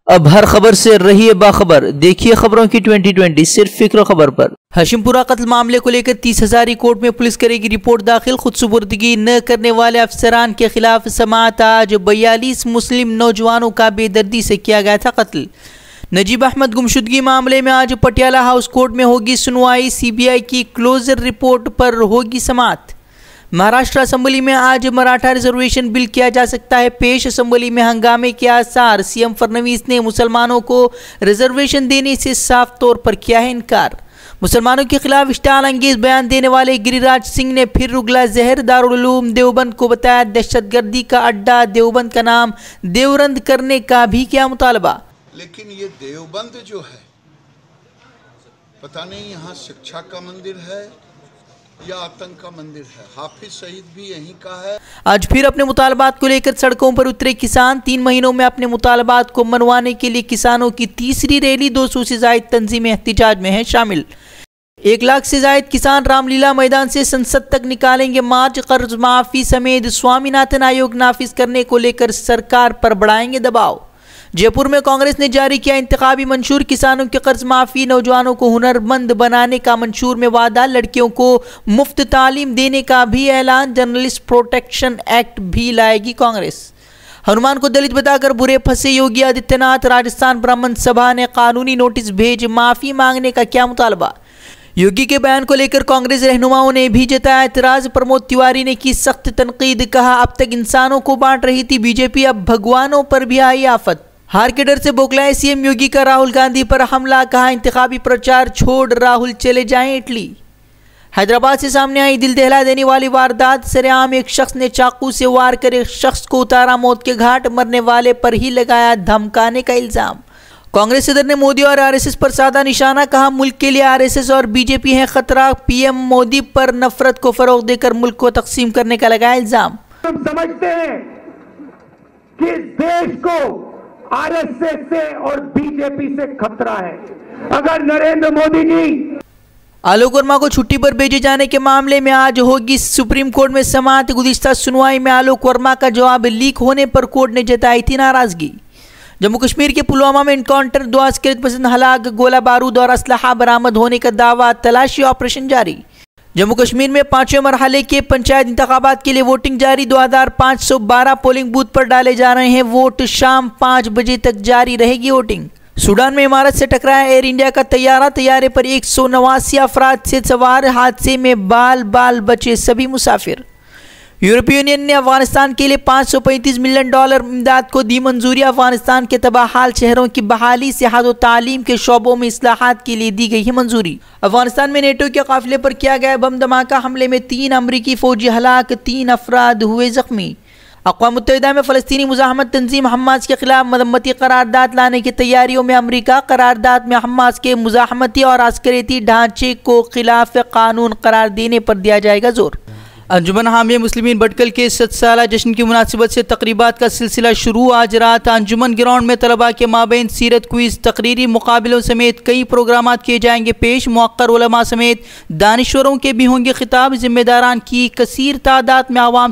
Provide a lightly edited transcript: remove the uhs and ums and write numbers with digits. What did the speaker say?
अब हर खबर से रहिए बाखबर, देखिए खबरों की 2020 सिर्फ फिक्र खबर पर। हाशिमपुरा कत्ल मामले को लेकर 30,000 कोर्ट में पुलिस करेगी रिपोर्ट दाखिल। खुद सुपुर्दगी न करने वाले अफसरान के खिलाफ समाअत। आज 42 मुस्लिम नौजवानों का बेदर्दी से किया गया था कत्ल। नजीब अहमद गुमशुदगी मामले में आज पटियाला हाउस कोर्ट में होगी सुनवाई। CBI की क्लोजर रिपोर्ट पर होगी समाअत। महाराष्ट्र असेंबली में आज मराठा रिजर्वेशन बिल किया जा सकता है पेश। असेंबली में हंगामे के आसार। CM फडणवीस ने मुसलमानों को रिजर्वेशन देने से साफ तौर पर किया है इनकार। मुसलमानों के खिलाफ इश्तिआल अंगेज बयान देने वाले गिरिराज सिंह ने फिर उगला जहर। दारुल उलूम देवबंद को बताया दहशतगर्दी का अड्डा। देवबंद का नाम देवरंद करने का भी किया मुतालबा। लेकिन ये देवबंद जो है, पता नहीं यहाँ शिक्षा का मंदिर है या आतंक का मंदिर है। हाफिज सईद भी यहीं का है। आज फिर अपने मुतालबात को लेकर सड़कों पर उतरे किसान। 3 महीनों में अपने मुतालबात को मनवाने के लिए किसानों की तीसरी रैली। 200 से ज्यादा तंजीमें एहतिजाज में हैं शामिल। 1 लाख से ज्यादा किसान रामलीला मैदान से संसद तक निकालेंगे मार्च। कर्ज माफी समेत स्वामीनाथन आयोग नाफिज करने को लेकर सरकार पर बढ़ाएंगे दबाव। जयपुर में कांग्रेस ने जारी किया इंतखाबी मंशूर। किसानों के कर्ज माफी, नौजवानों को हुनरमंद बनाने का मंशूर में वादा। लड़कियों को मुफ्त तालीम देने का भी ऐलान। जर्नलिस्ट प्रोटेक्शन एक्ट भी लाएगी कांग्रेस। हनुमान को दलित बताकर बुरे फंसे योगी आदित्यनाथ। राजस्थान ब्राह्मण सभा ने कानूनी नोटिस भेज माफी मांगने का क्या मुतालबा। योगी के बयान को लेकर कांग्रेस रहनुमाओं ने भी जताया एतराज। प्रमोद तिवारी ने की सख्त तनकीद। कहा अब तक इंसानों को बांट रही थी बीजेपी, अब भगवानों पर भी आई आफत। हार के डर से बौखलाए CM योगी का राहुल गांधी पर हमला। कहा इंतखाबी प्रचार छोड़ राहुल चले जाएं इटली। हैदराबाद से सामने आई दिल दहला देने वाली वारदात। सरेआम एक शख्स ने चाकू से वार कर एक शख्स को उतारा मौत के घाट। मरने वाले पर ही लगाया धमकाने का इल्जाम। कांग्रेस सदर ने मोदी और RSS पर साधा निशाना। कहा मुल्क के लिए RSS और BJP है खतरा। PM मोदी पर नफरत को फरोग देकर मुल्क को तकसीम करने का लगाया इल्जाम। हम समझते हैं कि देश को RSS से और BJP से खतरा है। अगर नरेंद्र मोदी जी आलोक वर्मा को छुट्टी पर भेजे जाने के मामले में आज होगी सुप्रीम कोर्ट में समाअत। गुज़िश्ता सुनवाई में आलोक वर्मा का जवाब लीक होने पर कोर्ट ने जताई थी नाराजगी। जम्मू कश्मीर के पुलवामा में इनकाउंटर, 2 आस्करियत पसंद हलाक। गोला बारूद और असलहा बरामद होने का दावा। तलाशी ऑपरेशन जारी। जम्मू कश्मीर में 5वें मरहले के पंचायत इंतखाबात के लिए वोटिंग जारी। 2512 पोलिंग बूथ पर डाले जा रहे हैं वोट। शाम 5 बजे तक जारी रहेगी वोटिंग। सूडान में इमारत से टकराया एयर इंडिया का तैयारा। तैयारे पर 189 अफराद से सवार। हादसे में बाल बाल बचे सभी मुसाफिर। यूरोपीय यूनियन ने अफगानिस्तान के लिए $535 मिलियन इमदाद को दी मंजूरी। अफगानिस्तान के तबाहाल शहरों की बहाली, सेहत और तालीम के शोबों में इस्लाहात के लिए दी गई है मंजूरी। अफगानिस्तान में नेटो के काफिले पर किया गया बम धमाका। हमले में 3 अमरीकी फौजी हलाक, 3 अफराद हुए जख्मी। अक़वाम मुत्तहिदा में फ़लस्तीनी मुज़ाहमत तंजीम हमास के खिलाफ मदम्मती करारदाद लाने की तैयारियों में अमरीका। करारदाद में हमास के मुज़ाहमती और अस्करियती ढांचे को खिलाफ कानून करार देने पर दिया जाएगा जोर। अंजुमन हामिया मुस्लिमीन भटकल के 7 साला जश्न की मुनासिबत से तकरीबात का सिलसिला शुरू। आज रात अंजुमन ग्राउंड में तलबा के माबैन सीरत क्विज, तकरीरी मुकाबलों समेत कई प्रोग्राम किए जाएंगे पेश। मुअक्कर उलमा समेत दानिश्वरों के भी होंगे खिताब। जिम्मेदारान की कसीर तादाद में आवाम